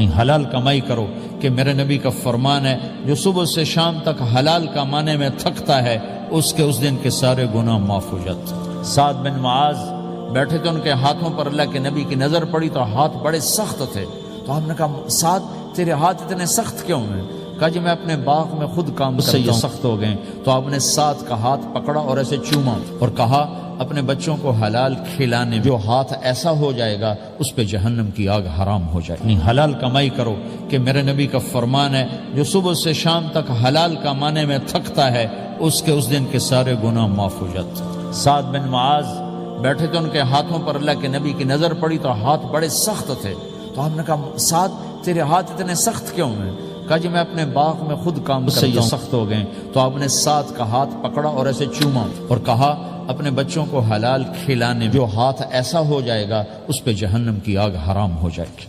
حلال کمائی کرو کہ میرے نبی کا فرمان ہے جو صبح سے شام تک حلال کمانے میں تھکتا ہے اس کے اس دن کے سارے گناہ معاف ہو جاتے۔ سعد بن معاذ بیٹھے تھے، ان کے ہاتھوں پر اللہ کے نبی کی نظر پڑی تو ہاتھ بڑے سخت تھے، تو ہم نے کہا سعد تیرے ہاتھ اتنے سخت کیوں ہیں؟ کہا جی میں اپنے باغ میں خود کام کرتا ہوں، سخت ہو گئے۔ تو آپ نے سعد کا ہاتھ پکڑا اور ایسے چوما اور کہا اپنے بچوں کو حلال کھلانے جو ہاتھ ایسا ہو جائے گا اس پہ جہنم کی آگ حرام ہو جائے گی۔ حلال کمائی کرو کہ میرے نبی کا فرمان ہے جو صبح سے شام تک حلال کمانے میں تھکتا ہے اس کے اس دن کے سارے گناہ معاف ہو جاتے۔ سعد بن معاذ بیٹھے تھے، ان کے ہاتھوں پر اللہ کے نبی کی نظر پڑی تو ہاتھ بڑے سخت تھے، تو ہم نے کہا سعد تیرے ہاتھ اتنے سخت کیوں ہیں؟ کہا جی میں اپنے باغ میں خود کام کرتا ہوں، سخت ہو گئے۔ تو آپ نے سعد کا ہاتھ پکڑا اور ایسے چوما اور کہا اپنے بچوں کو حلال کھلانے جو ہاتھ ایسا ہو جائے گا اس پہ جہنم کی آگ حرام ہو جائے گی۔